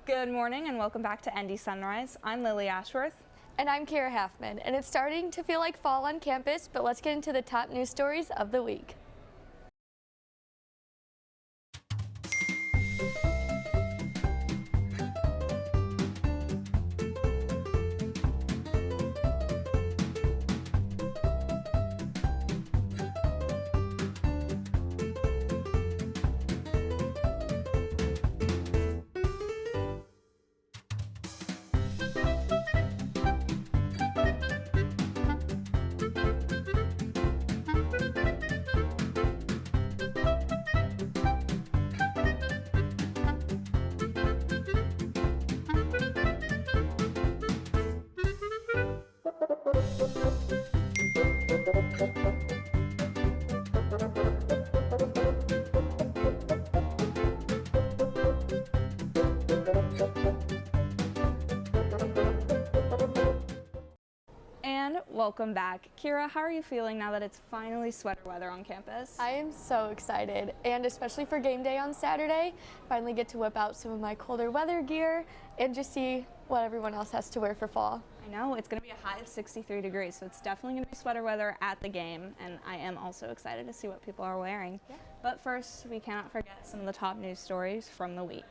Good morning and welcome back to ND Sunrise. I'm Lilly Ashworth. And I'm Kirra Halfman, and it's starting to feel like fall on campus, but let's get into the top news stories of the week. And welcome back. Kirra, how are you feeling now that it's finally sweater weather on campus? I am so excited, and especially for game day on Saturday, finally get to whip out some of my colder weather gear and just see what everyone else has to wear for fall. I know, it's going to be a high of 63 degrees, so it's definitely going to be sweater weather at the game, and I am also excited to see what people are wearing. Yeah. But first, we cannot forget some of the top news stories from the week.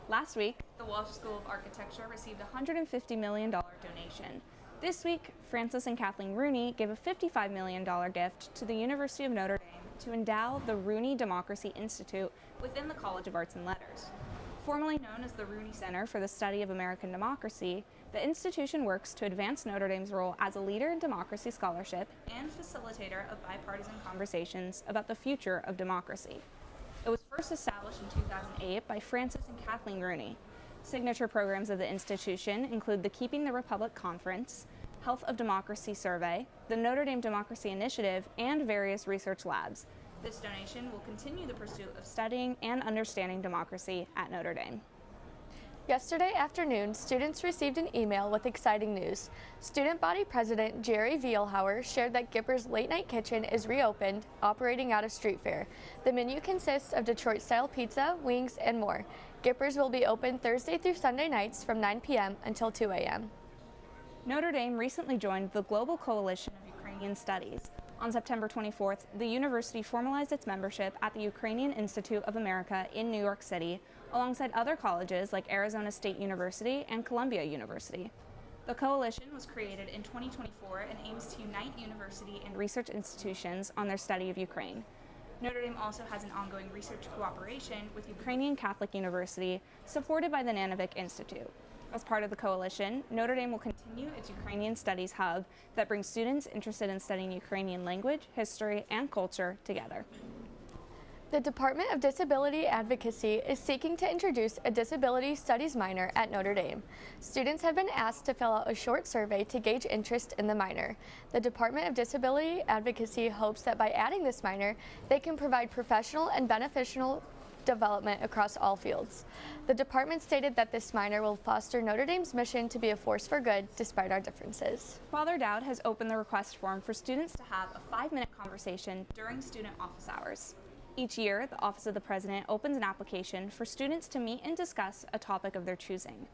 Last week, the Walsh School of Architecture received a $150 million donation. This week, Francis and Kathleen Rooney gave a $55 million gift to the University of Notre Dame to endow the Rooney Democracy Institute within the College of Arts and Letters. Formerly known as the Rooney Center for the Study of American Democracy, the institution works to advance Notre Dame's role as a leader in democracy scholarship and facilitator of bipartisan conversations about the future of democracy. It was first established in 2008 by Francis and Kathleen Rooney. Signature programs of the institution include the Keeping the Republic Conference, Health of Democracy Survey, the Notre Dame Democracy Initiative, and various research labs. This donation will continue the pursuit of studying and understanding democracy at Notre Dame. Yesterday afternoon, students received an email with exciting news. Student Body President Jerry Vielhauer shared that Gipper's Late Night Kitchen is reopened, operating out of Street Fair. The menu consists of Detroit-style pizza, wings, and more. Gipper's will be open Thursday through Sunday nights from 9 p.m. until 2 a.m. Notre Dame recently joined the Global Coalition of Ukrainian Studies. On September 24th, the university formalized its membership at the Ukrainian Institute of America in New York City, alongside other colleges like Arizona State University and Columbia University. The coalition was created in 2024 and aims to unite university and research institutions on their study of Ukraine. Notre Dame also has an ongoing research cooperation with Ukrainian Catholic University, supported by the Nanovic Institute. As part of the coalition, Notre Dame will continue its Ukrainian Studies Hub that brings students interested in studying Ukrainian language, history, and culture together. The Department of Disability Advocacy is seeking to introduce a disability studies minor at Notre Dame. Students have been asked to fill out a short survey to gauge interest in the minor. The Department of Disability Advocacy hopes that by adding this minor, they can provide professional and beneficial development across all fields. The department stated that this minor will foster Notre Dame's mission to be a force for good despite our differences. Father Dowd has opened the request form for students to have a 5-minute conversation during student office hours. Each year, the Office of the President opens an application for students to meet and discuss a topic of their choosing.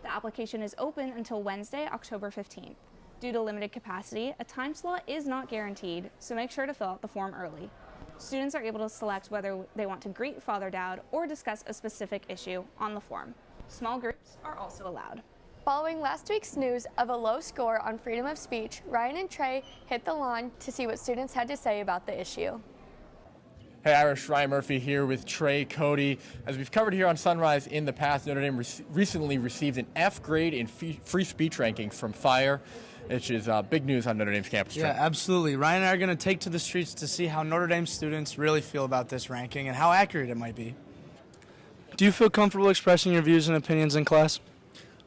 The application is open until Wednesday, October 15th. Due to limited capacity, a time slot is not guaranteed, so make sure to fill out the form early. Students are able to select whether they want to greet Father Dowd or discuss a specific issue on the form. Small groups are also allowed. Following last week's news of a low score on freedom of speech, Ryan and Trey hit the lawn to see what students had to say about the issue. Hey Irish, Ryan Murphy here with Trey, Cody. As we've covered here on Sunrise in the past, Notre Dame recently received an F grade in free speech rankings from FIRE, which is big news on Notre Dame's campus. Yeah, absolutely. Ryan and I are going to take to the streets to see how Notre Dame students really feel about this ranking and how accurate it might be. Do you feel comfortable expressing your views and opinions in class?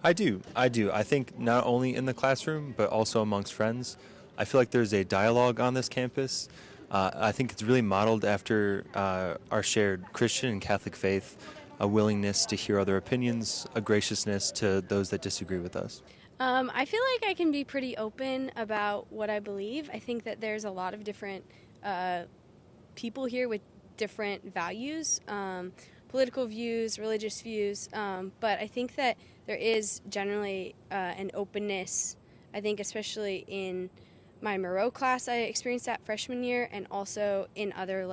I do. I think not only in the classroom, but also amongst friends. I feel like there's a dialogue on this campus. I think it's really modeled after our shared Christian and Catholic faith, a willingness to hear other opinions, a graciousness to those that disagree with us. I feel like I can be pretty open about what I believe. I think that there's a lot of different people here with different values. political views, religious views, but I think that there is generally an openness. I think especially in my Moreau class, I experienced that freshman year, and also in other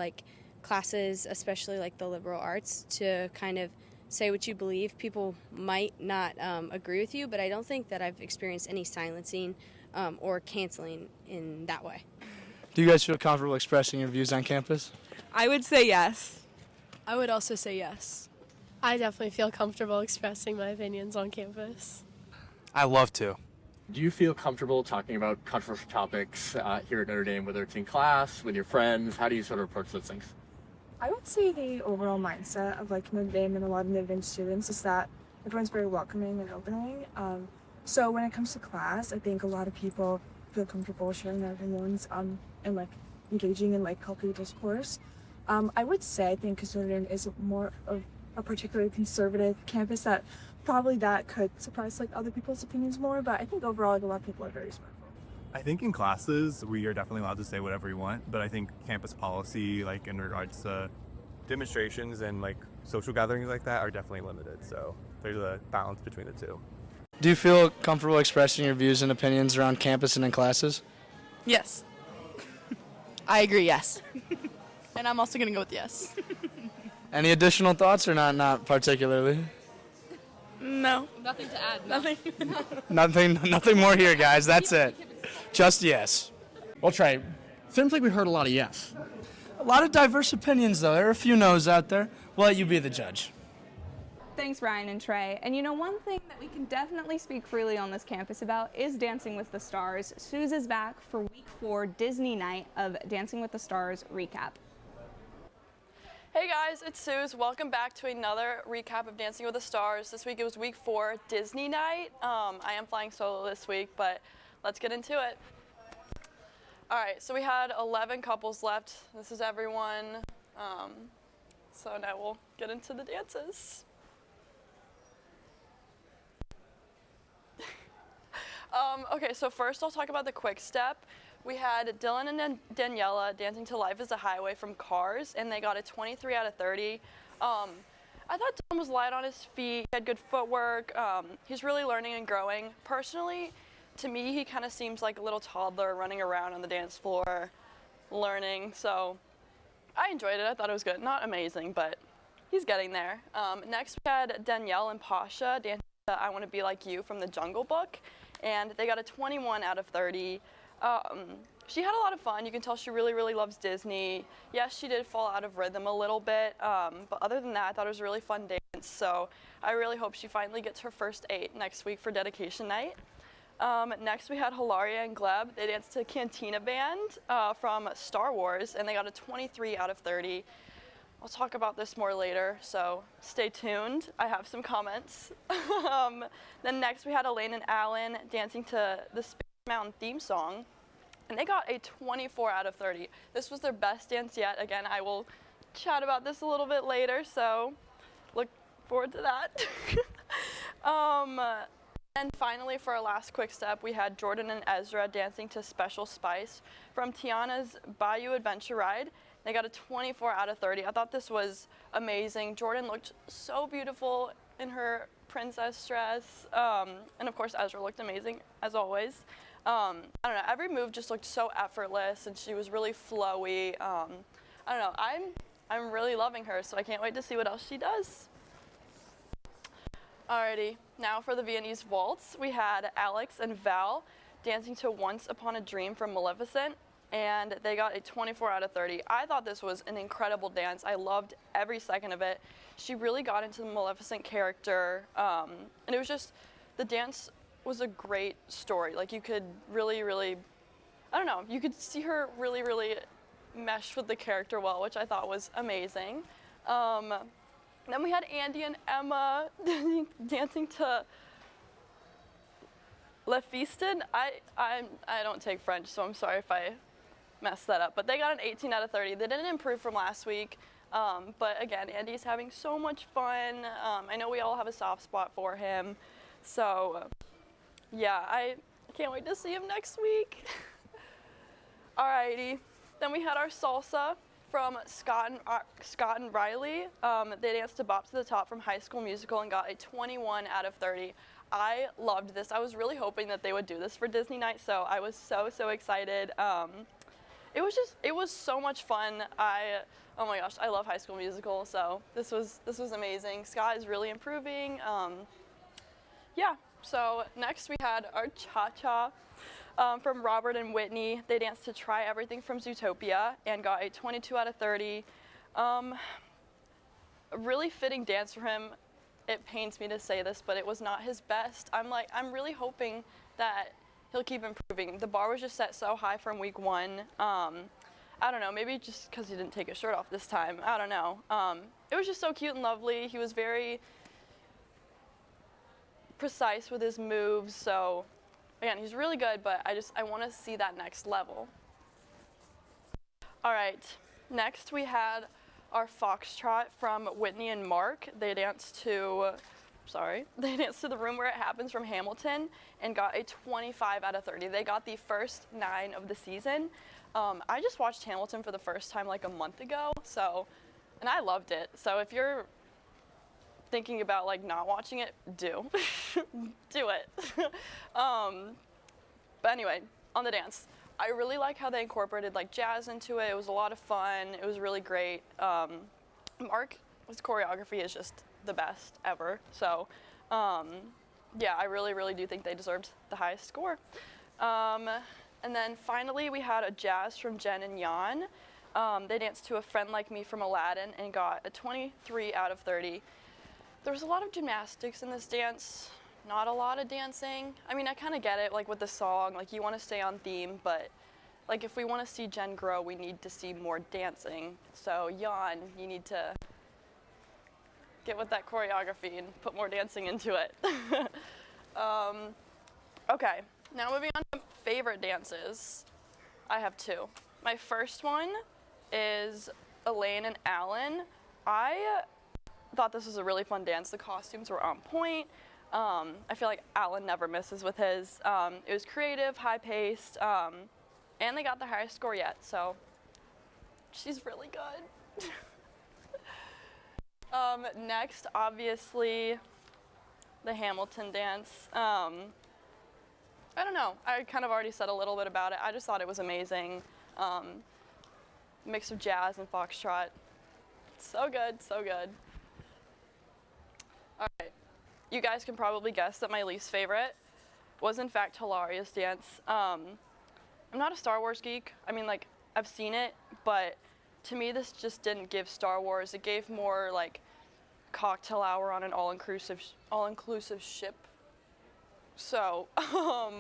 classes, especially the liberal arts, to kind of say what you believe. People might not agree with you, but I don't think that I've experienced any silencing or canceling in that way. Do you guys feel comfortable expressing your views on campus? I would say yes. I would also say yes. I definitely feel comfortable expressing my opinions on campus. I love to. Do you feel comfortable talking about controversial topics here at Notre Dame, whether it's in class, with your friends? How do you sort of approach those things? I would say the overall mindset of Notre Dame and a lot of Notre Dame students is that everyone's very welcoming and opening. So when it comes to class, I think a lot of people feel comfortable sharing their opinions and engaging in healthy discourse. I would say I think because Notre Dame is more of a particularly conservative campus that could surprise other people's opinions more, but I think overall a lot of people are very respectful. I think in classes we are definitely allowed to say whatever we want, but I think campus policy in regards to demonstrations and social gatherings like that are definitely limited, so there's a balance between the two. Do you feel comfortable expressing your views and opinions around campus and in classes? Yes. I agree, yes. And I'm also going to go with yes. Any additional thoughts or not particularly? No. Nothing to add. Nothing. Nothing more here, guys. That's it. Just yes. Well, Trey, seems like we heard a lot of yes. A lot of diverse opinions, though. There are a few no's out there. We'll let you be the judge. Thanks, Ryan and Trey. And one thing that we can definitely speak freely on this campus about is Dancing with the Stars. Suze is back for week 4 Disney night of Dancing with the Stars recap. Hey guys, it's Suze. Welcome back to another recap of Dancing with the Stars. This week it was week 4 Disney night. I am flying solo this week, but let's get into it. All right, so we had 11 couples left. This is everyone. So now we'll get into the dances. Okay, so first I'll talk about the quick step. We had Dylan and Daniela dancing to Life is a Highway from Cars, and they got a 23 out of 30. I thought Dylan was light on his feet, he had good footwork, he's really learning and growing. Personally, to me, he kind of seems like a little toddler running around on the dance floor, learning, so I enjoyed it. I thought it was good. Not amazing, but he's getting there. Next, we had Danielle and Pasha dancing to I Want to Be Like You from the Jungle Book, and they got a 21 out of 30. She had a lot of fun. You can tell she really, really loves Disney. Yes, she did fall out of rhythm a little bit, but other than that, I thought it was a really fun dance, so I really hope she finally gets her first 8 next week for dedication night. Next, we had Hilaria and Gleb. They danced to Cantina Band from Star Wars, and they got a 23 out of 30. I'll talk about this more later, so stay tuned. I have some comments. Then next, we had Elaine and Alan dancing to the Space Mountain theme song, and they got a 24 out of 30. This was their best dance yet. Again, I will chat about this a little bit later, so look forward to that. And finally, for our last quick step, we had Jordan and Ezra dancing to Special Spice from Tiana's Bayou Adventure Ride. They got a 24 out of 30. I thought this was amazing. Jordan looked so beautiful in her princess dress, and of course Ezra looked amazing as always. I don't know, every move just looked so effortless, and she was really flowy. I don't know, I'm really loving her, so I can't wait to see what else she does. Alrighty, now for the Viennese Waltz, we had Alex and Val dancing to Once Upon a Dream from Maleficent, and they got a 24 out of 30. I thought this was an incredible dance. I loved every second of it. She really got into the Maleficent character, and it was just, the dance was a great story. You could really, really, I don't know, you could see her really, really mesh with the character well, which I thought was amazing. Then we had Andy and Emma dancing to Le Feasted. I don't take French, so I'm sorry if I messed that up. But they got an 18 out of 30. They didn't improve from last week. But again, Andy's having so much fun. I know we all have a soft spot for him. So yeah, I can't wait to see him next week. Alrighty. Then we had our salsa from Scott and Riley. They danced to Bop to the Top from High School Musical and got a 21 out of 30. I loved this. I was really hoping that they would do this for Disney night, so I was so excited. It was so much fun. Oh my gosh, I love High School Musical, so this was amazing. Scott is really improving. Yeah, so next we had our Cha-Cha from Robert and Whitney. They danced to Try Everything from Zootopia and got a 22 out of 30. A really fitting dance for him. It pains me to say this, but it was not his best. I'm really hoping that he'll keep improving. The bar was just set so high from week 1. I don't know, maybe just because he didn't take his shirt off this time. I don't know. It was just so cute and lovely. He was very precise with his moves. So again, he's really good, but I want to see that next level. All right, next we had our Foxtrot from Whitney and Mark. They danced to The Room Where It Happens from Hamilton and got a 25 out of 30. They got the first 9 of the season. I just watched Hamilton for the first time like a month ago, and I loved it. So if you're thinking about like not watching it, do it. But anyway, on the dance, I really like how they incorporated like jazz into it. It was a lot of fun. It was really great. His choreography is just the best ever. So yeah, I really do think they deserved the highest score. And then finally we had a jazz from Jen and Jan. They danced to A Friend Like Me from Aladdin and got a 23 out of 30. There was a lot of gymnastics in this dance, not a lot of dancing. I mean, I kind of get it, like with the song, like you want to stay on theme, but like if we want to see Jen grow, we need to see more dancing. So Jan, you need to get with that choreography and put more dancing into it. Okay, now moving on to favorite dances. I have 2. My first one is Elaine and Alan. I thought this was a really fun dance. The costumes were on point. I feel like Alan never misses with his. It was creative, high-paced, and they got the highest score yet, so she's really good. Next, obviously, the Hamilton dance. I don't know. I kind of already said a little bit about it. I just thought it was amazing. Mix of jazz and foxtrot. So good, so good. All right. You guys can probably guess that my least favorite was, in fact, Hilarious Dance. I'm not a Star Wars geek. I mean, like, I've seen it, but to me, this just didn't give Star Wars. It gave more, like, cocktail hour on an all-inclusive ship. So, I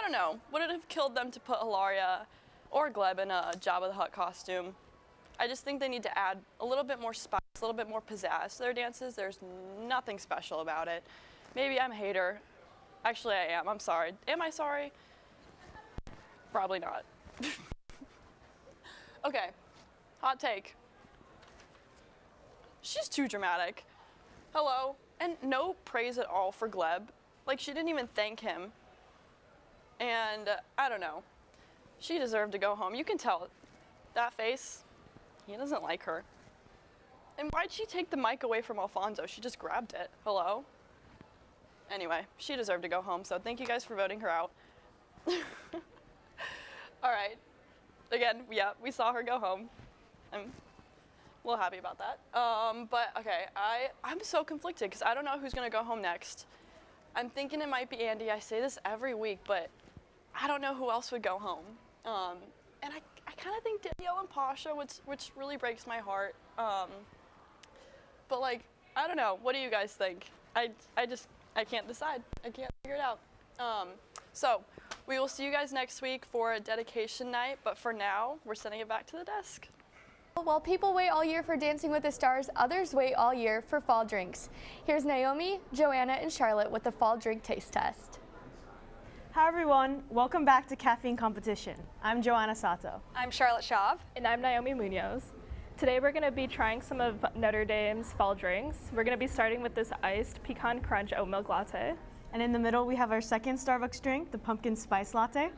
don't know. Would it have killed them to put Hilaria or Gleb in a Jabba the Hutt costume? I just think they need to add a little bit more spice, a little bit more pizzazz to their dances. There's nothing special about it. Maybe I'm a hater. Actually, I am. I'm sorry. Am I sorry? Probably not. Okay, hot take. She's too dramatic. Hello. And no praise at all for Gleb. Like, she didn't even thank him. And I don't know. She deserved to go home. You can tell. That face, he doesn't like her. And why'd she take the mic away from Alfonso? She just grabbed it. Hello? Anyway, she deserved to go home, so thank you guys for voting her out. All right. Again, yeah, we saw her go home. I'm a little happy about that. But okay, I'm so conflicted because I don't know who's gonna go home next. I'm thinking it might be Andy. I say this every week, but I don't know who else would go home. And I kind of think Danielle and Pasha, which really breaks my heart. But like, I don't know. What do you guys think? I can't decide. I can't figure it out. So we will see you guys next week for a dedication night. But for now, we're sending it back to the desk. While people wait all year for Dancing with the Stars, others wait all year for fall drinks. Here's Naomi, Joanna, and Charlotte with the fall drink taste test. Hi everyone, welcome back to Caffeine Competition. I'm Joanna Sato. I'm Charlotte Schaub. And I'm Naomi Munoz. Today we're going to be trying some of Notre Dame's fall drinks. We're going to be starting with this iced pecan crunch oat milk latte. And in the middle we have our second Starbucks drink, the pumpkin spice latte.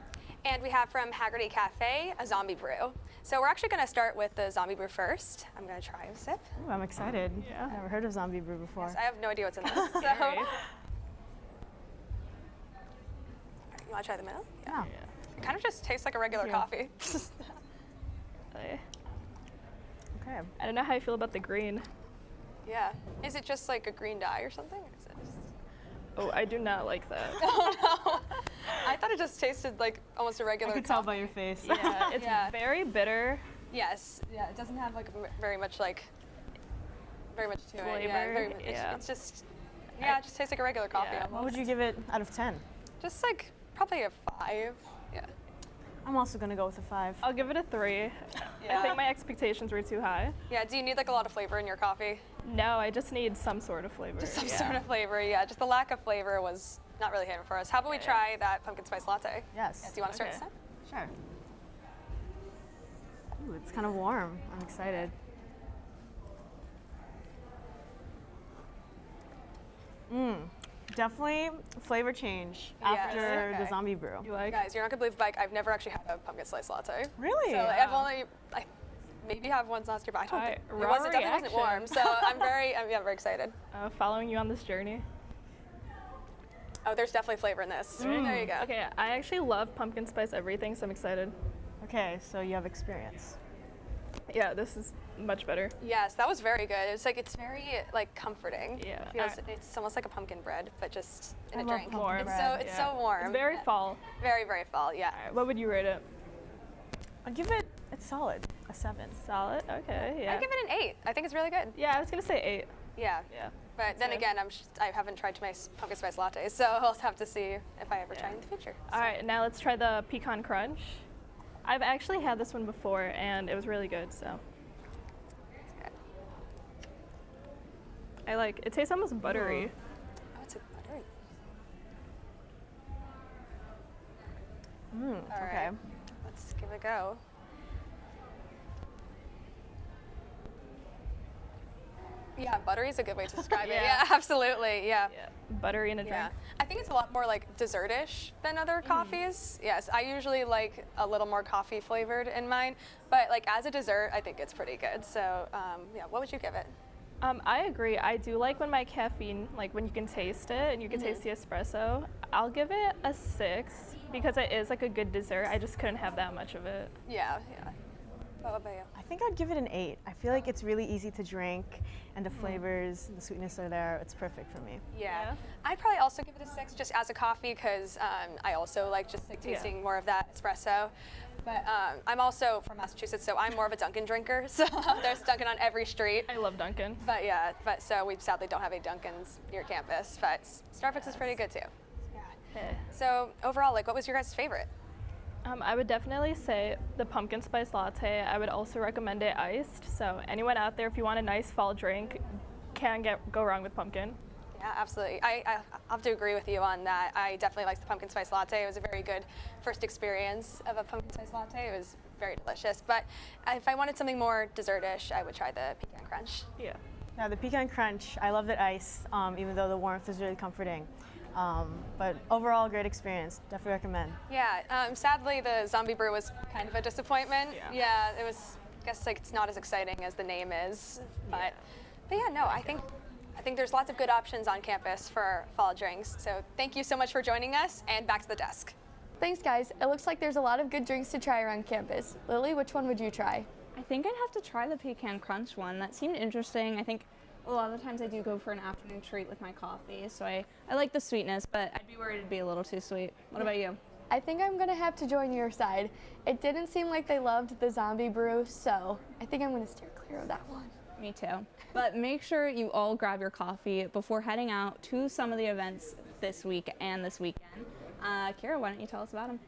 And we have from Haggerty Cafe, a zombie brew. So we're actually going to start with the zombie brew first. I'm going to try a sip. Ooh, I'm excited. Yeah. I've never heard of zombie brew before. Yes, I have no idea what's in this. So. You want to try the middle? Yeah. It kind of just tastes like a regular coffee. Okay. I don't know how you feel about the green. Yeah. Is it just like a green dye or something? Or is it just... Oh, I do not like that. Oh no. I thought it just tasted like almost a regular I could tell by your face. Yeah, it's very bitter. Yes. Yeah, it doesn't have like very much to it. Flavor. Yeah, very much. It's just, it just tastes like a regular coffee. Yeah. What would you give it out of 10? Just like probably a 5. Yeah. I'm also going to go with a 5. I'll give it a 3. Yeah. I think my expectations were too high. Yeah, do you need like a lot of flavor in your coffee? No, I just need some sort of flavor. Just some sort of flavor, yeah. Just the lack of flavor was not really hitting for us. How about we try that pumpkin spice latte? Yes. Yeah, do you want to start this time? Sure. Ooh, it's kind of warm. I'm excited. Definitely flavy change after the zombie brew. You like? Guys, you're not gonna believe, like, I've never actually had a pumpkin spice latte. Really? So I've only, maybe have once last year, but I don't think it definitely wasn't warm. So I'm very excited. Following you on this journey. Oh, there's definitely flavor in this. There you go. Okay, I actually love pumpkin spice everything, so I'm excited. Okay, so you have experience. Yeah, this is much better. Yes, that was very good. It's very like comforting. Yeah. It's almost like a pumpkin bread, but just in a love drink. pumpkin It's so warm. It's very fall. Very, very fall, yeah. All right, what would you rate it? I'd give it's solid, a 7. Solid? Okay, yeah. I'd give it an 8. I think it's really good. Yeah, I was gonna say 8. Yeah. Yeah. But then again, I haven't tried my pumpkin spice lattes, so I'll have to see if I ever try in the future. All right, now let's try the pecan crunch. I've actually had this one before, and it was really good, so. I like it. Tastes almost buttery. Oh, it's buttery. All right. Let's give it a go. Yeah, buttery is a good way to describe it. Yeah, absolutely. Yeah. Buttery in a drink. Yeah. I think it's a lot more like dessert-ish than other coffees. Yes, I usually like a little more coffee flavored in mine, but like as a dessert, I think it's pretty good. So yeah, what would you give it? I agree. I do like when my caffeine, like when you can taste it and you can taste the espresso. I'll give it a 6 because it is like a good dessert. I just couldn't have that much of it. Yeah. What about you? I think I'd give it an 8. I feel like it's really easy to drink, and the flavors, the sweetness are there. It's perfect for me. Yeah. I'd probably also give it a 6 just as a coffee because I also like just like tasting more of that espresso. But I'm also from Massachusetts, so I'm more of a Dunkin' drinker. So there's Dunkin' on every street. I love Dunkin'. But yeah, so we sadly don't have any Dunkins near campus. But Starbucks is pretty good too. Yeah. So overall, like, what was your guys' favorite? I would definitely say the pumpkin spice latte. I would also recommend it iced. So anyone out there, if you want a nice fall drink, can't go wrong with pumpkin. Yeah, absolutely. I have to agree with you on that. I definitely liked the pumpkin spice latte. It was a very good first experience of a pumpkin spice latte. It was very delicious. But if I wanted something more dessert-ish, I would try the pecan crunch. Yeah. Yeah, the pecan crunch, I love the ice, even though the warmth is really comforting. But overall, great experience. Definitely recommend. Yeah, sadly, the zombie brew was kind of a disappointment. Yeah, it was, I guess, like, it's not as exciting as the name is. But yeah, no, I think there's lots of good options on campus for fall drinks. So thank you so much for joining us, and back to the desk. Thanks, guys. It looks like there's a lot of good drinks to try around campus. Lily, which one would you try? I think I'd have to try the pecan crunch one. That seemed interesting. I think a lot of the times I do go for an afternoon treat with my coffee, so I like the sweetness, but I'd be worried it'd be a little too sweet. What about you? I think I'm gonna have to join your side. It didn't seem like they loved the zombie brew, so I think I'm gonna steer clear of that one. Me too. But make sure you all grab your coffee before heading out to some of the events this week and this weekend. Kirra, why don't you tell us about them?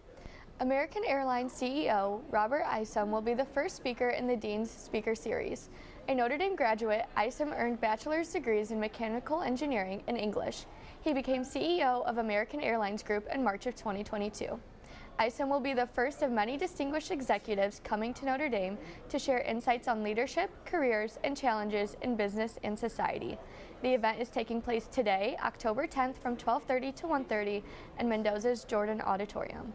American Airlines CEO Robert Isom will be the first speaker in the Dean's Speaker Series. A Notre Dame graduate, Isom earned bachelor's degrees in mechanical engineering and English. He became CEO of American Airlines Group in March of 2022. Isom will be the first of many distinguished executives coming to Notre Dame to share insights on leadership, careers, and challenges in business and society. The event is taking place today, October 10th from 12:30 to 1:30 in Mendoza's Jordan Auditorium.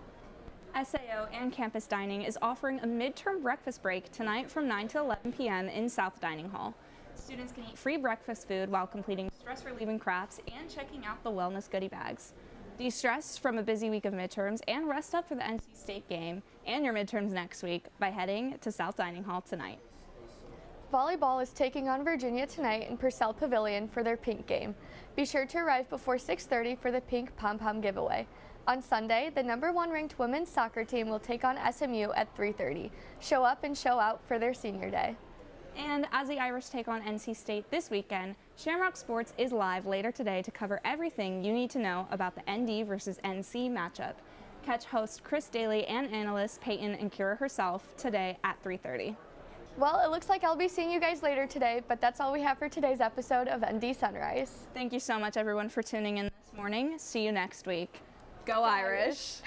SAO and Campus Dining is offering a midterm breakfast break tonight from 9 to 11 p.m. in South Dining Hall. Students can eat free breakfast food while completing stress-relieving crafts and checking out the wellness goodie bags. De-stress from a busy week of midterms and rest up for the NC State game and your midterms next week by heading to South Dining Hall tonight. Volleyball is taking on Virginia tonight in Purcell Pavilion for their pink game. Be sure to arrive before 6:30 for the pink pom-pom giveaway. On Sunday, the #1 ranked women's soccer team will take on SMU at 3:30. Show up and show out for their senior day. And as the Irish take on NC State this weekend, Shamrock Sports is live later today to cover everything you need to know about the ND versus NC matchup. Catch host Chris Daly and analyst Peyton and Kirra herself today at 3:30. Well, it looks like I'll be seeing you guys later today, but that's all we have for today's episode of ND Sunrise. Thank you so much, everyone, for tuning in this morning. See you next week. Go Irish!